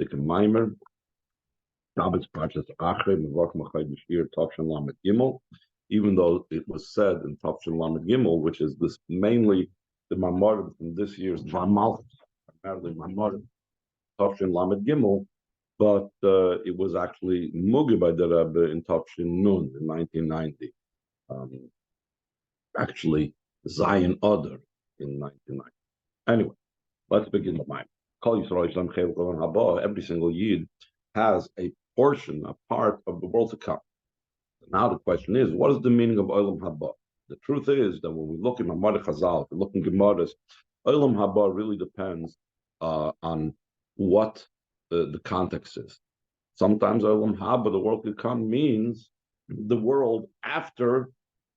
Dick and Maimer. Shabbos Parshas Achrei Mevach Machai B'Shir Tavshin Lamed Gimel, even though it was said in Tavshin Lamed Gimel, which is this mainly the Mamorim from this year's Dvar Malchus, primarily Mamorim Tavshin Lamed Gimel, but it was actually Mugga by the Rebbe in Tavshin Nun in 1990. Actually, Zion Oder in 1990. Anyway, let's begin the mind. Every single Yid has a portion, a part of the world to come. Now the question is, what is the meaning of Olam Haba? The truth is that when we look in Mamad Chazal, if we look in Gemaras, Olam Haba really depends on what the context is. Sometimes Olam Haba, the world to come, means the world after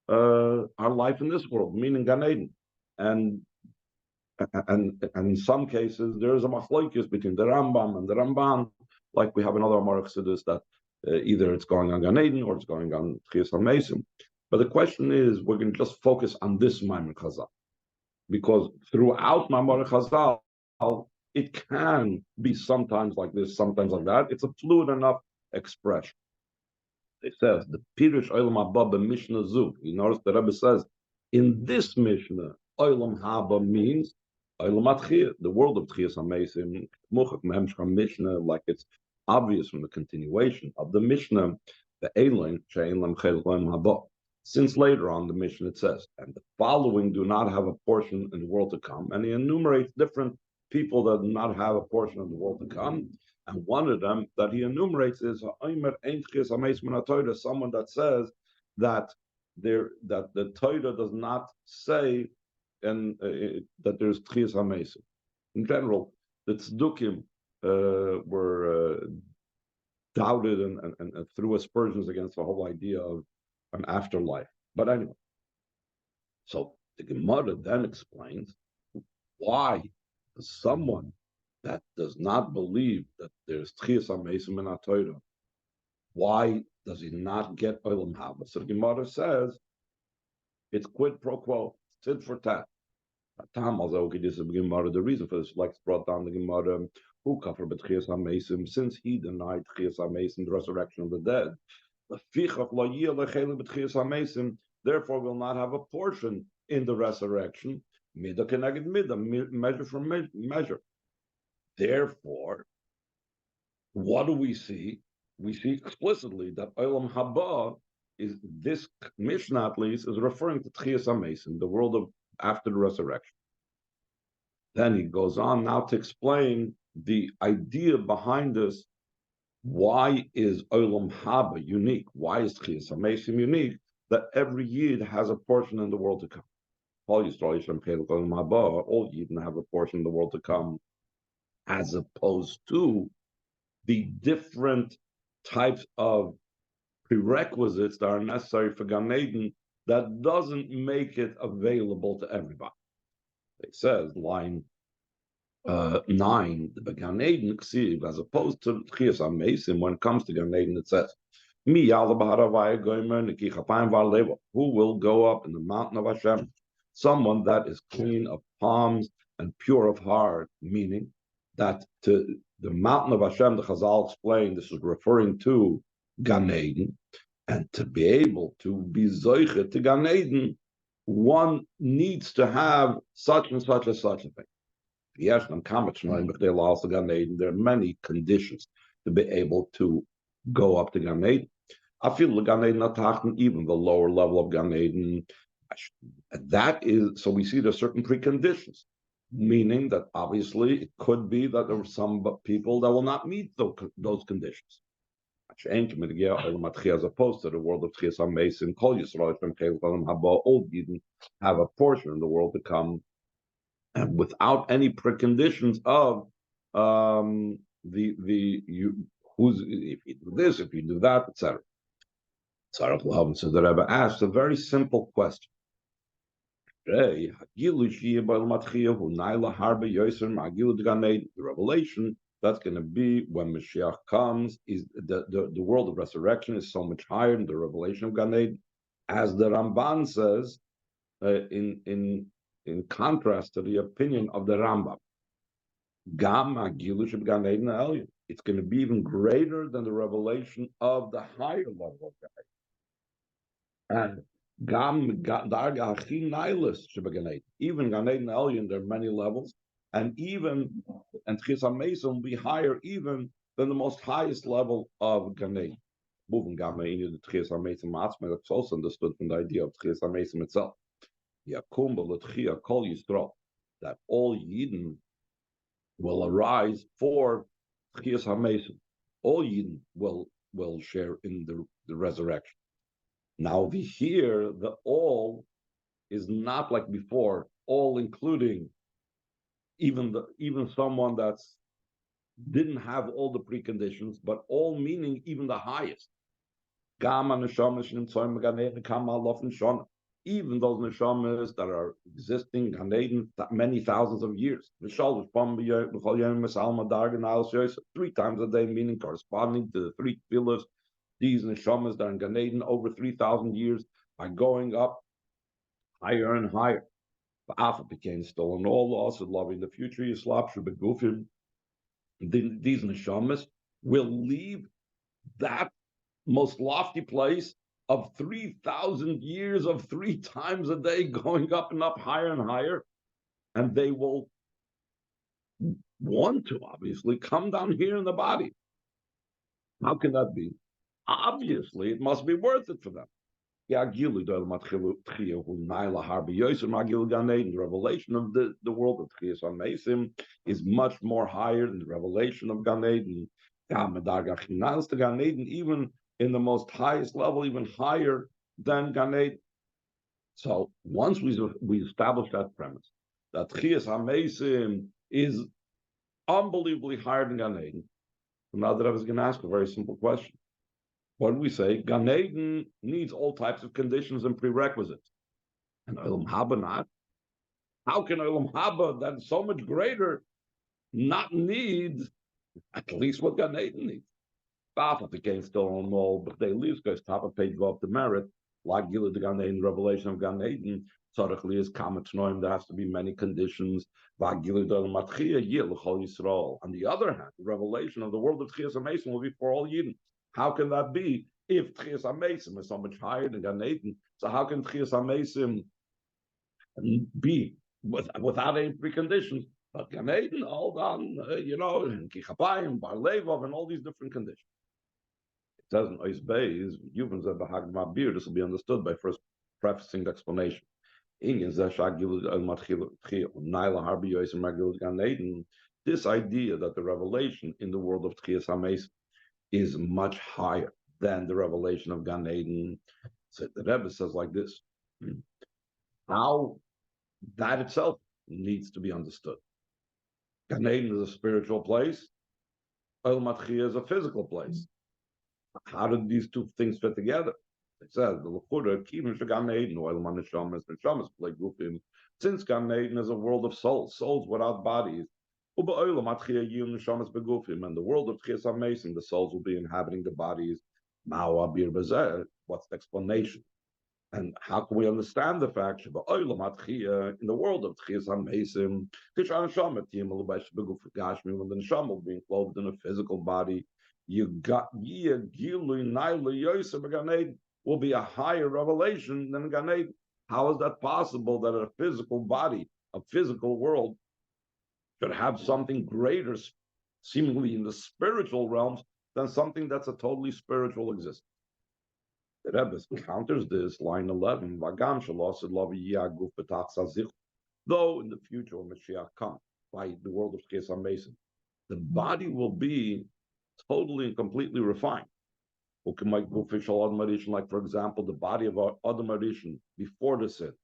our life in this world, meaning Gan Eden. And in some cases, there is a machlokes between the Rambam and the Ramban, like we have another Amar Chassidus that either it's going on Gan Eden or it's going on Tchias HaMeisim. But the question is, we're going to just focus on this Maimon Chazal, because throughout Maimon Chazal, it can be sometimes like this, sometimes like that. It's a fluid enough expression. It says the Pirush Olam Haba Mishnah Zu. You notice the Rebbe says in this Mishnah, Olam Haba means Olam Atchiyah, the world of Tchias HaMeisim, Muchach Mehemshcha Mishnah, like it's obvious from the continuation of the Mishnah, the Eilim She'ein Lam Chel Olam Haba. Since later on the Mishnah it says, and the following do not have a portion in the world to come, and he enumerates different people that do not have a portion of the world to come. And one of them that he enumerates is someone that says that the Torah does not say and that there's Tchias HaMeisim. In general, the Tzdukim were doubted and threw aspersions against the whole idea of an afterlife. But anyway, so the Gemara then explains why someone that does not believe that there's Tchias HaMeisim in Torah, why does he not get Olam Haba? So the Gemara says it's quid pro quo, tit for tat. The reason for this, like brought down the Gemara, who covered Tchias HaMeisim, since he denied Tchias HaMeisim, the resurrection of the dead, therefore will not have a portion in the resurrection, midah keneged midah, measure for measure. Therefore, what do we see? We see explicitly that Olam Haba is, this Mishnah at least, is referring to Tchias HaMeisim, the world of after the resurrection. Then he goes on now to explain the idea behind this. Why is Olam Haba unique? Why is Tchias HaMeisim unique? That every Yid has a portion in the world to come. All Yidden have a portion in the world to come, as opposed to the different types of prerequisites that are necessary for Gan Eden that doesn't make it available to everybody. It says, line 9, the Gan Eden, as opposed to Tchias HaMeisim, when it comes to Gan Eden, it says, who will go up in the mountain of Hashem? Someone that is clean of palms and pure of heart, meaning that to the mountain of Hashem, the Chazal explained, this is referring to Gan Eden, and to be able to be zoichet to Gan Eden, one needs to have such and such and such a thing. There are many conditions to be able to go up to Gan Eden. I feel the Gan Eden Atachton, even the lower level of Gan Eden. That is, so we see there are certain preconditions, meaning that obviously it could be that there were some people that will not meet those conditions. As opposed to the world of Tchias HaMeisim, Kol Yisrael from Olam Haba, all Yidden have a portion in the world to come, and without any preconditions of if you do this, if you do that, etc. So the Rebbe asked a very simple question. The revelation that's going to be when Mashiach comes is the world of resurrection is so much higher than the revelation of Gan Eden, as the Ramban says, in contrast to the opinion of the Rambam. it's going to be even greater than the revelation of the higher level of God. And even Gan Eden Elyon, there are many levels, and Tchias HaMesim will be higher even than the most highest level of Gan Eden. Moving Gamma in the Tchias HaMesim Atzma, that's also understood from the idea of Tchias HaMesim itself. Yakum B'Letchia Kol Yisrael, that all Yidden will arise for Tchias HaMesim. All Yidden will share in the resurrection. Now over here, the all is not like before, all including even someone that's didn't have all the preconditions, but all meaning even the highest. Even those neshamas that are existing Gan Eden many thousands of years. 3 times a day, meaning corresponding to the 3 pillars. These neshamas that are in Gan Eden over 3,000 years are going up higher and higher. The Alpha became still in all also loving the future. These neshamas will leave that most lofty place of 3,000 years of 3 times a day going up and up higher and higher, and they will want to obviously come down here in the body. How can that be? Obviously, it must be worth it for them. The revelation of the world of Tchias HaMesim is much more higher than the revelation of Gan Eden. Even in the most highest level, even higher than Gan Eden. So once we establish that premise, that Tchias HaMesim is unbelievably higher than Gan Eden, now that I was going to ask a very simple question. What do we say? Gan Eden needs all types of conditions and prerequisites. And Olam Haba not? How can Olam Haba, that's so much greater, not need at least what Gan Eden needs? Half of the game still on all, but they leave goes top of page of the merit, like Gila the Gan Eden, revelation of Gan Eden. Tzarechli is kamet noim. There has to be many conditions. On the other hand, the revelation of the world of Tchias HaMesim will be for all Yidden. How can that be if Tchias HaMesim is so much higher than Gan Eden? So how can Tchias HaMesim be without any preconditions? But Gan Eden, hold on, and Kichapayim, Bar Levov, and all these different conditions. It says in Ois Beis, this will be understood by first prefacing the explanation. This idea that the revelation in the world of Tchias HaMesim is much higher than the revelation of Gan Eden. So the Rebbe says like this: how that itself needs to be understood. Gan Eden is a spiritual place. Olam Atchiyah is a physical place. How did these two things fit together? It says the L'chura Kivin Gan Eden Olam Neshamas play Gufim. Since Gan Eden is a world of souls without bodies. And the world of Tchias HaMesim, the souls will be inhabiting the bodies. What's the explanation? And how can we understand the fact that in the world of Tchias HaMesim, when the neshama will be clothed in a physical body, will be a higher revelation than Gan Eden. How is that possible that a physical body, a physical world, should have something greater, seemingly in the spiritual realms, than something that's a totally spiritual existence? The Rebbe counters this, line 11, though in the future when Mashiach comes, by the world of Tchias HaMesim, the body will be totally and completely refined. Like, for example, the body of Adam Arishan before the sin.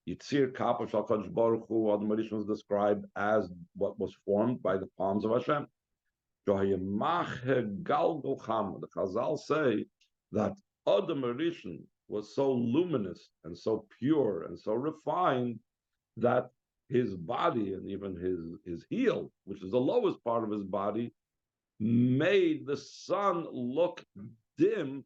Yitzir Kapash HaKadosh Baruch Hu, Adam Arishan was described as what was formed by the palms of Hashem. The Chazal say that Adam Arishan was so luminous and so pure and so refined that his body and even his heel, which is the lowest part of his body, made the sun look dim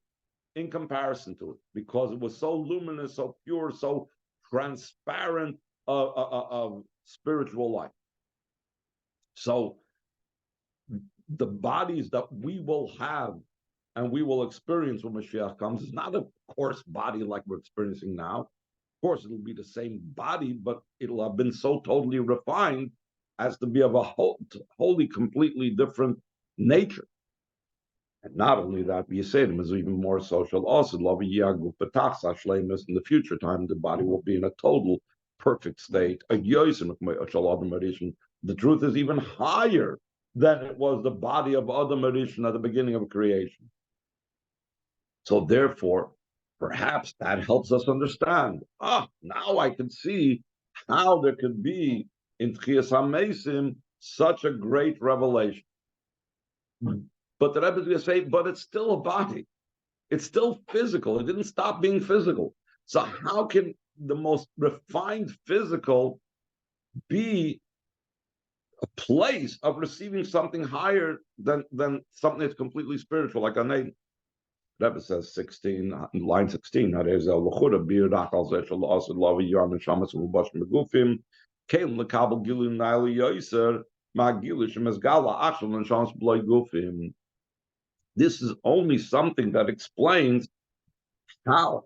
in comparison to it, because it was so luminous, so pure, so transparent of spiritual light. So the bodies that we will have and we will experience when Mashiach comes is not a coarse body like we're experiencing now. Of course, it'll be the same body, but it'll have been so totally refined as to be of a wholly, completely different nature. And not only that, Yisraelim is even more social. Also, in the future time, the body will be in a total perfect state. The truth is even higher than it was the body of Adam Rishon at the beginning of creation. So therefore, perhaps that helps us understand. Now I can see how there could be in Tchias HaMesim such a great revelation. But the Rebbe is going to say, but it's still a body. It's still physical. It didn't stop being physical. So how can the most refined physical be a place of receiving something higher than something that's completely spiritual, like Anaid? Rebbe says 16, line 16, this is only something that explains how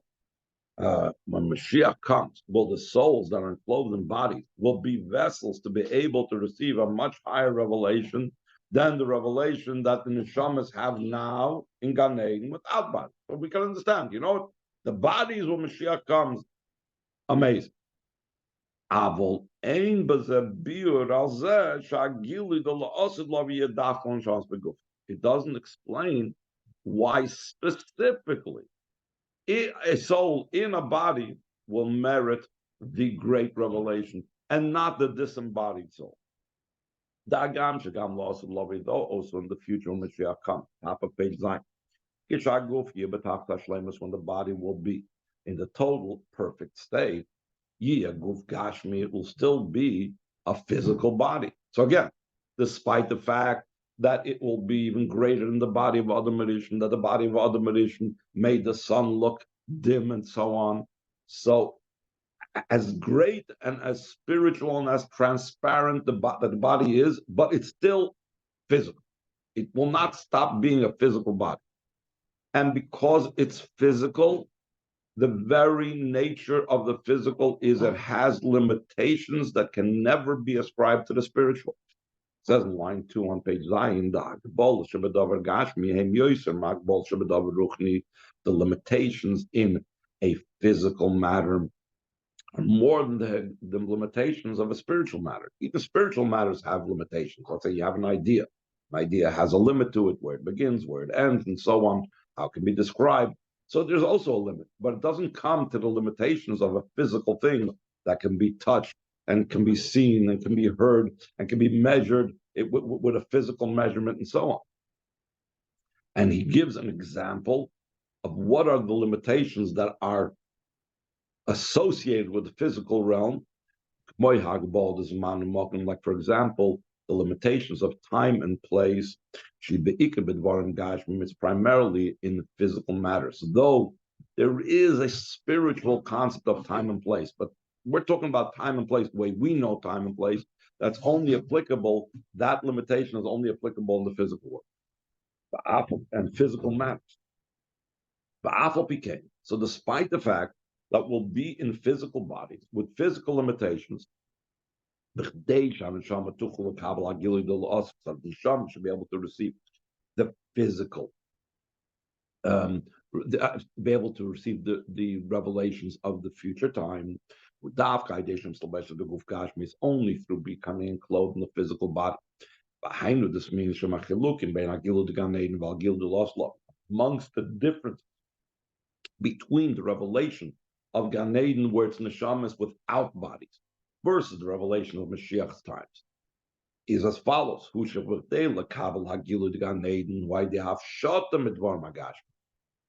when Mashiach comes, will the souls that are enclosed in bodies will be vessels to be able to receive a much higher revelation than the revelation that the neshamas have now in Gan Eden without bodies. But we can understand, the bodies when Mashiach comes, amazing. It doesn't explain why specifically a soul in a body will merit the great revelation and not the disembodied soul. Also in the future when Mashiach comes, top of page 9. When the body will be in the total perfect state, it will still be a physical body. So again, despite the fact that it will be even greater than the body of Adam Rishon, that the body of Adam Rishon made the sun look dim and so on. So as great and as spiritual and as transparent that the body is, but it's still physical. It will not stop being a physical body. And because it's physical, the very nature of the physical is it has limitations that can never be ascribed to the spiritual. It says in line 2 on page Zayin, the limitations in a physical matter are more than the limitations of a spiritual matter. Even spiritual matters have limitations. Let's say you have an idea. An idea has a limit to it, where it begins, where it ends, and so on. How it can be described. So there's also a limit, but it doesn't come to the limitations of a physical thing that can be touched and can be seen and can be heard and can be measured with a physical measurement and so on. And he gives an example of what are the limitations that are associated with the physical realm. Like, for example, the limitations of time and place. It's primarily in the physical matters, though there is a spiritual concept of time and place, but we're talking about time and place the way we know time and place. That's only applicable, that limitation is only applicable in the physical world and physical matters. So despite the fact that we'll be in physical bodies with physical limitations, the neshama should be able to receive the physical, be able to receive the revelations of the future time. Is only through becoming clothed in the physical body. This means amongst the difference between the revelation of Gan Eden, where it's neshamas without bodies, versus the revelation of Mashiach's times, is as follows: why they have shot them at Dvar Malchus.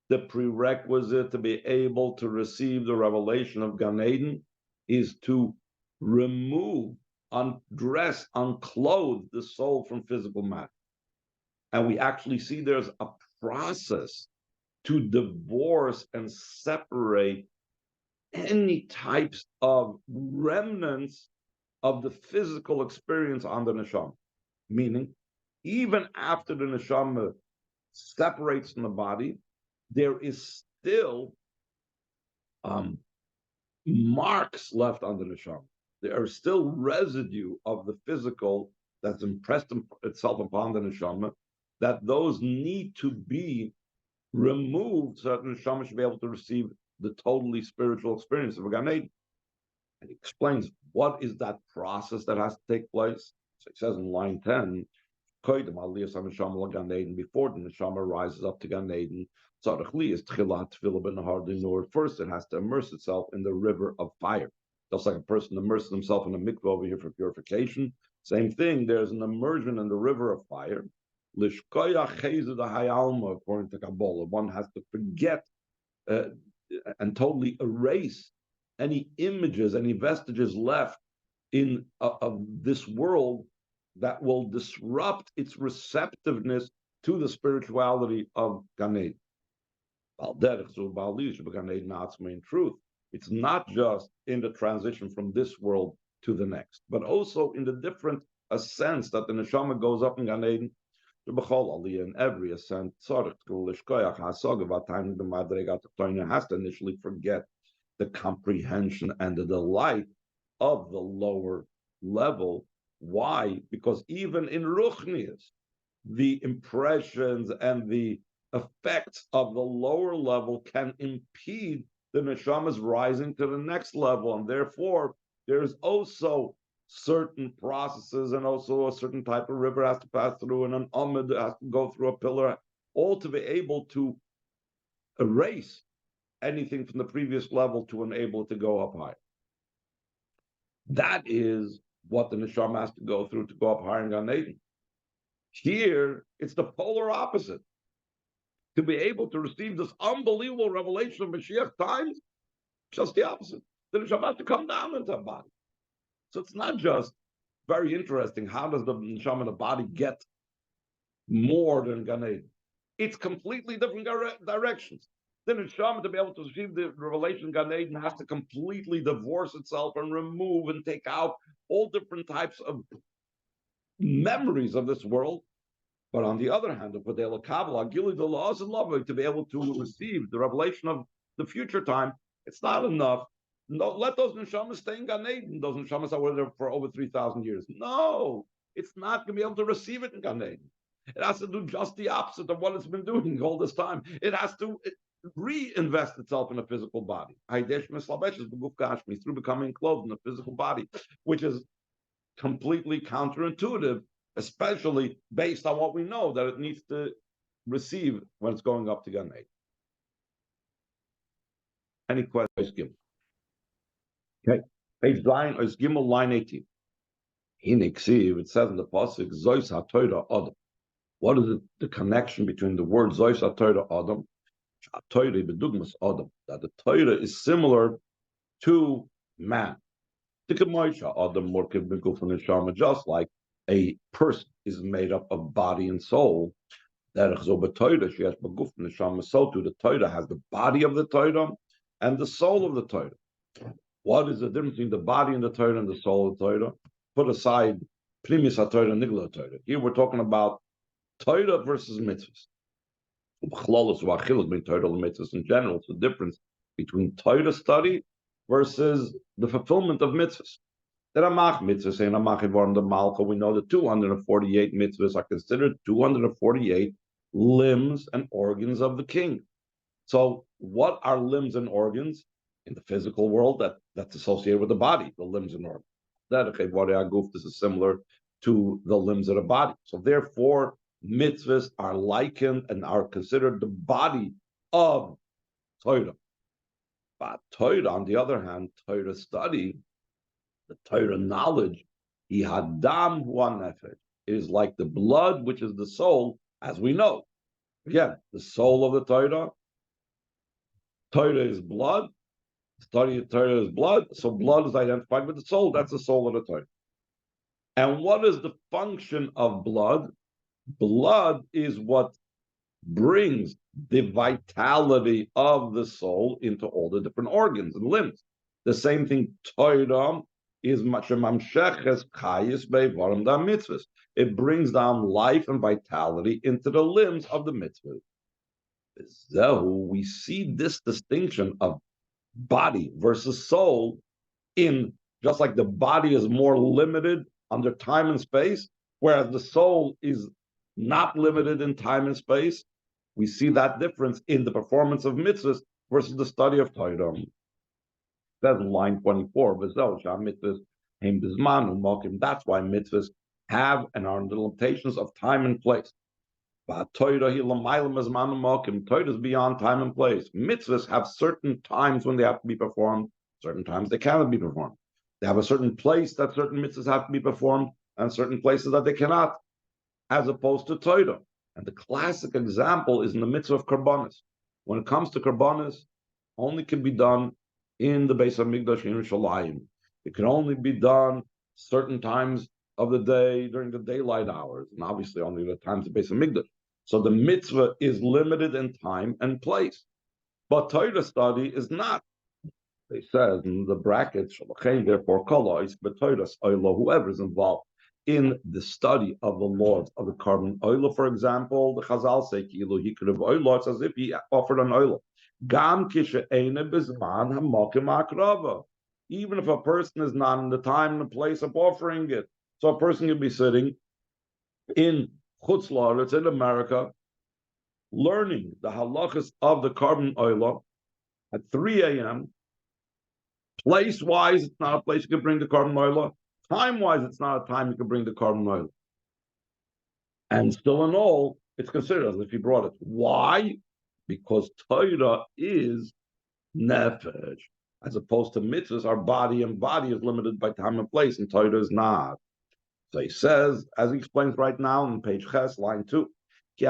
The prerequisite to be able to receive the revelation of Gan Eden is to remove, undress, unclothe the soul from physical matter. And we actually see there's a process to divorce and separate any types of remnants of the physical experience on the neshama. Meaning, even after the neshama separates from the body, there is still marks left on the neshama. There are still residue of the physical that's impressed itself upon the neshama, that those need to be removed so that the neshama should be able to receive the totally spiritual experience of a Gan Eden. And he explains what is that process that has to take place. So he says in line 10, before the neshama rises up to Gan Eden, first it has to immerse itself in the river of fire. Just like a person immerses himself in a mikveh over here for purification, same thing, there's an immersion in the river of fire. According to Kabbalah, one has to forget and totally erase any images, any vestiges left of this world that will disrupt its receptiveness to the spirituality of Gan Eden. In truth, it's not just in the transition from this world to the next, but also in the different ascents that the neshama goes up in Gan Eden. In every ascent, has to initially forget the comprehension and the delight of the lower level. Why? Because even in Ruchnius, the impressions and the effects of the lower level can impede the neshama's rising to the next level, and therefore there's also certain processes and also a certain type of river has to pass through, and an amid has to go through a pillar, all to be able to erase anything from the previous level to enable it to go up higher. That is what the neshama has to go through to go up higher in Gan Eden. Here, it's the polar opposite. To be able to receive this unbelievable revelation of Mashiach times, just the opposite. The neshama has to come down into a body. So it's not just very interesting, how does the neshama in the body get more than Gan Eden? It's completely different directions. The neshama, to be able to receive the revelation of Gan Eden, has to completely divorce itself and remove and take out all different types of memories of this world. But on the other hand, to be able to receive the revelation of the future time, it's not enough. No, let those neshamas stay in Gan Eden. Those neshamas are there for over 3,000 years. No, it's not going to be able to receive it in Gan Eden. It has to do just the opposite of what it's been doing all this time. It has to reinvest itself in a physical body. Through becoming clothed in a physical body, which is completely counterintuitive, especially based on what we know that it needs to receive when it's going up to Gan Eden. Any questions? Okay, page 9 is Gimel, line 18. It says in the pasuk, Zois HaTorah Adam. What is the connection between the word Zois HaTorah Adam, HaTorah bedugmas Adam, that the Torah is similar to man? Just like a person is made up of body and soul, so too the Torah has the body of the Torah and the soul of the Torah. What is the difference between the body and the Torah and the soul of the Torah? Put aside Primis HaTorah and Nigla Torah. Here we're talking about Torah versus mitzvahs. Mitzvahs in general. It's the difference between Torah study versus the fulfillment of mitzvahs. There are mitzvahs and Dvar Malchus. We know that 248 mitzvahs are considered 248 limbs and organs of the king. So, what are limbs and organs in the physical world that's associated with the body? The limbs and organs. This is similar to the limbs of the body. So, therefore, mitzvahs are likened and are considered the body of Torah. But Torah, on the other hand, Torah study, the Torah knowledge, ihadam hu nefesh, is like the blood, which is the soul, as we know. Again, the soul of the Torah. Torah is blood. Study of Torah is blood. So blood is identified with the soul. That's the soul of the Torah. And what is the function of blood? Blood is what brings the vitality of the soul into all the different organs and limbs. The same thing, Torah is mamsheches chayis bevarim da mitzvahs. It brings down life and vitality into the limbs of the mitzvah. We see this distinction of body versus soul in just like the body is more limited under time and space, whereas the soul is not limited in time and space. We see that difference in the performance of mitzvahs versus the study of Torah. Says in line 24, that's why mitzvahs have and are the limitations of time and place. Torah is beyond time and place. Mitzvahs have certain times when they have to be performed, certain times they cannot be performed. They have a certain place that certain mitzvahs have to be performed, and certain places that they cannot, as opposed to Torah. And the classic example is in the mitzvah of Karbanis. When it comes to Karbanis, only can be done in the Beis HaMikdash in Yerushalayim. It can only be done certain times of the day during the daylight hours, and obviously only the times of Beis HaMikdash. So the mitzvah is limited in time and place. But Torah study is not. They said in the brackets, therefore, whoever is involved in the study of the laws of the carbon oil, for example, the Chazal say, he could have oil, it's as if he offered an oil. Even if a person is not in the time and the place of offering it. So a person can be sitting in Chutz La'aretz, in America, learning the halachas of the carbon oil at 3 a.m., place-wise, it's not a place you can bring the carbon oil. Time-wise, it's not a time you can bring the carbon oil. And still in all, it's considered as if he brought it. Why? Because Torah is nefesh. As opposed to mitzvahs, our body is limited by time and place, and Torah is not. So he says, as he explains right now on page Ches, line 2, the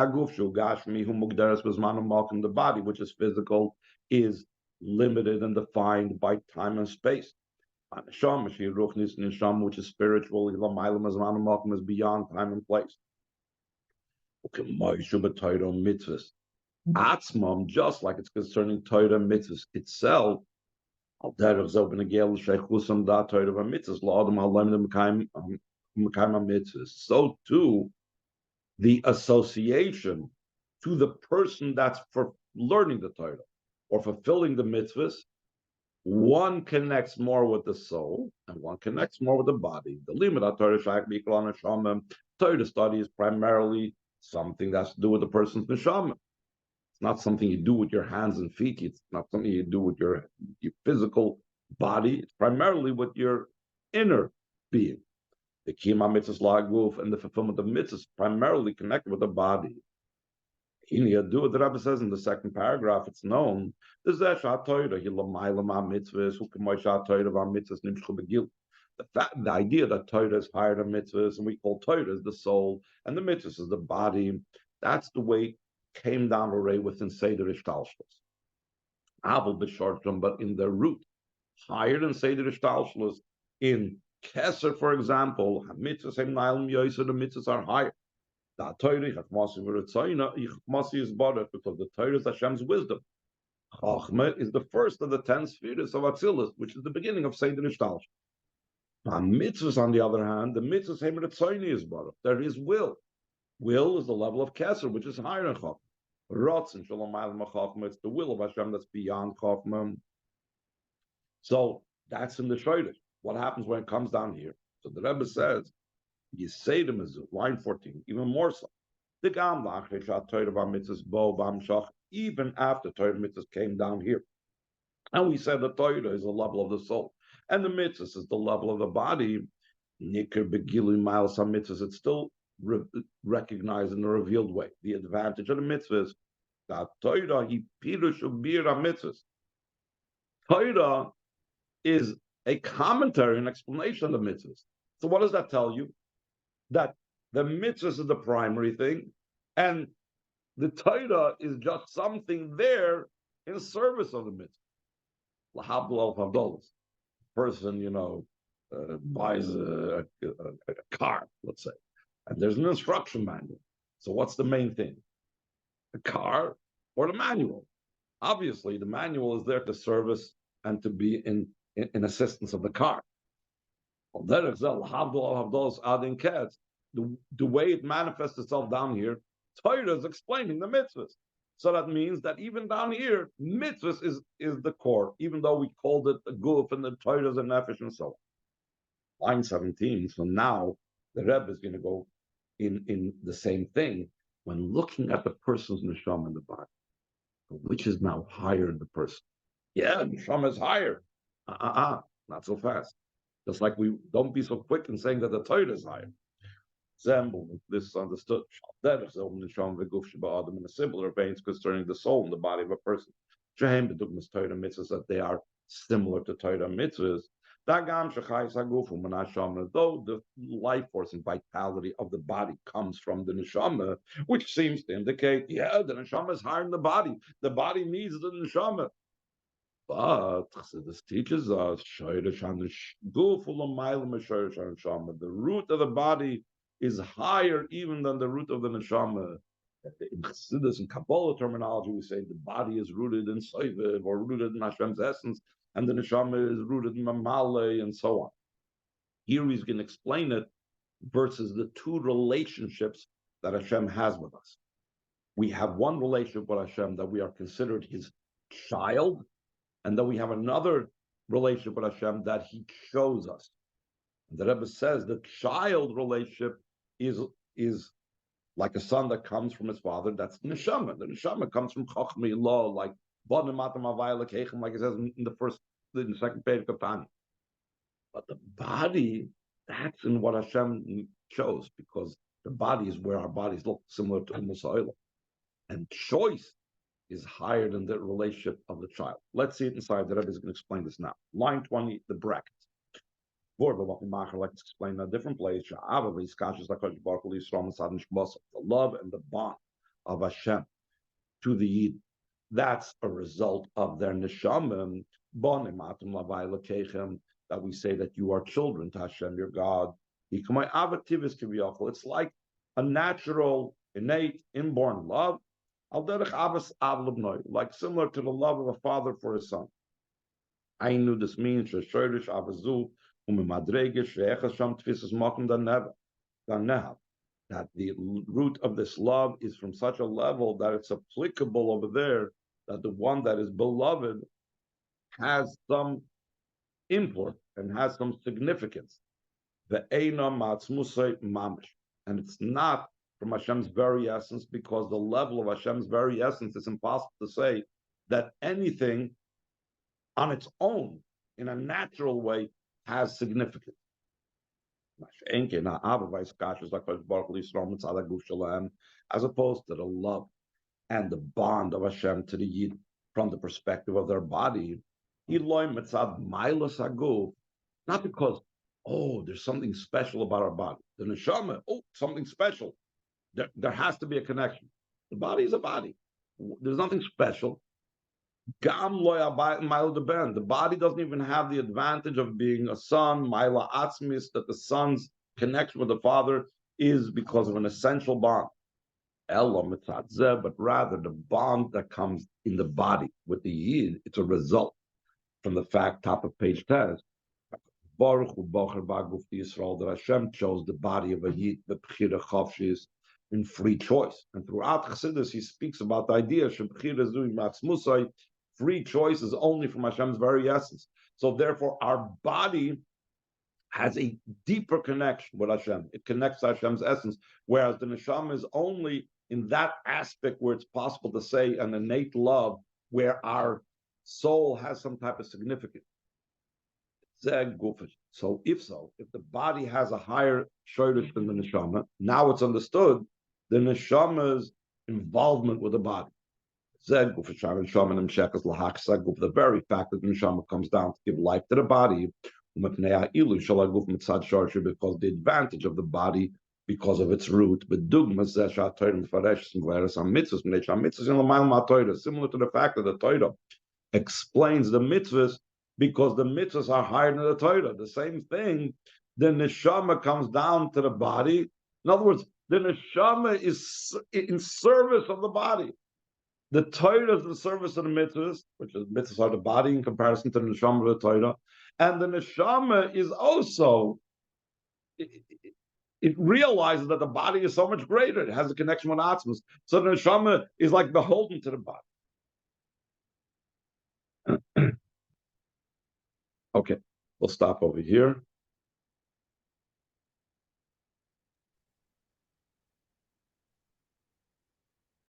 body, which is physical, is limited and defined by time and space. Which is spiritual, is beyond time and place. Atzmam, just like it's concerning Torah mitzvahs itself, so too, the association to the person that's for learning the Torah or fulfilling the mitzvahs, one connects more with the soul and one connects more with the body. The limit of Torah study is primarily something that's to do with the person's neshama. It's not something you do with your hands and feet. It's not something you do with your physical body. It's primarily with your inner being. The kima mitzvahs la'aguf and the fulfillment of mitzvahs primarily connected with the body. The Rebbe says in the second paragraph, it's known the idea that Torah is higher than mitzvahs, and we call Torah is the soul, and the mitzvahs is the body. That's the way it came down already within Seder Ishtalshlos. But in their root, higher than Seder Ishtalshlos, in Keser, for example, the mitzvahs are higher. The Torah is bothered because the Torah is Hashem's wisdom. Chachma is the first of the 10 spheres of Atzilus, which is the beginning of Seder Ishtalshlos. Mitzvahs, on the other hand, the mitzvahs is bothered. There is will. Will is the level of Keser, which is higher than Chachma. Rotzen Shalom Chachma, it's the will of Hashem that's beyond Chachma. So that's in the Shodesh. What happens when it comes down here? So the Rebbe says, you say to Mizu, line 14, even more so. Even after Torah mitzvahs came down here. And we said that Torah is the level of the soul. And the mitzvahs is the level of the body. Nikr begilu miles some mitzvahs, it's still recognized in a revealed way. The advantage of the mitzvahs, that Torah, he pirush ubira mitzvahs. Torah is a commentary, an explanation of the mitzvahs. So what does that tell you? That the mitzvahs is the primary thing, and the Torah is just something there in service of the mitzvah. Lahabdul al-Fabdolas. Person, buys a car, let's say, and there's an instruction manual. So what's the main thing? The car or the manual? Obviously, the manual is there to service and to be in assistance of the car. the way it manifests itself down here, Torah is explaining the mitzvahs. So that means that even down here, mitzvahs is the core, even though we called it the guf and the Torahs and nefesh and so on. Line 17. So now the Rebbe is going to go in the same thing when looking at the person's neshama in the body, which is now higher in the person. Yeah, neshama is higher. Not so fast. Just like we don't be so quick in saying that the Torah is higher. This is understood. In a similar vein concerning the soul and the body of a person. That they are similar to Torah mitzvahs. Though the life force and vitality of the body comes from the neshama, which seems to indicate, yeah, the neshama is higher than the body. The body needs the neshama. But this teaches us the root of the body is higher even than the root of the neshama. In Chassidus and Kabbalah terminology, we say the body is rooted in Soiviv or rooted in Hashem's essence, and the neshama is rooted in Mamale, and so on. Here he's going to explain it versus the two relationships that Hashem has with us. We have one relationship with Hashem that we are considered His child, and then we have another relationship with Hashem that He shows us. And the Rebbe says the child relationship is like a son that comes from his father. That's neshama. The neshama comes from chachmi law, like like it says in the second page of Tanya. But the body, that's in what Hashem chose, because the body is where our bodies look similar to Musa. And choice is higher than the relationship of the child. Let's see it inside. The Rebbe is going to explain this now. Line 20, the brackets. Like to explain a different place. The love and the bond of Hashem to the Yid, that's a result of their neshama. That we say that you are children to Hashem, your God. It's like a natural, innate, inborn love, like similar to the love of a father for his son. I knew this means that the root of this love is from such a level that it's applicable over there, that the one that is beloved has some import and has some significance. And it's not from Hashem's very essence, because the level of Hashem's very essence is impossible to say that anything on its own, in a natural way, has significance. As opposed to the love and the bond of Hashem to the Yid from the perspective of their body, not because, there's something special about our body. The neshama, something special. There has to be a connection. The body is a body. There's nothing special. The body doesn't even have the advantage of being a son, Maila Atzmis, that the son's connection with the father is because of an essential bond. But rather the bond that comes in the body with the Yid, it's a result from the fact, top of page 10, that Hashem chose the body of a Yid, the Bechira Chavshis, in free choice. And throughout Chassidus, he speaks about the idea, free choice is only from Hashem's very essence. So therefore, our body has a deeper connection with Hashem. It connects to Hashem's essence, whereas the neshama is only in that aspect where it's possible to say an innate love, where our soul has some type of significance. So if the body has a higher shortage than the neshama, now it's understood the neshama's involvement with the body. The very fact that the neshama comes down to give life to the body, because the advantage of the body, because of its root, similar to the fact that the Torah explains the mitzvahs, because the mitzvahs are higher than the Torah. The same thing, the neshama comes down to the body. In other words, the neshama is in service of the body. The Torah is the service of the mitzvahs, which is mitzvahs are the body in comparison to the neshama of the Torah, and the neshama is also it realizes that the body is so much greater. It has a connection with Atzmus. So the neshama is like beholden to the body. Okay, we'll stop over here.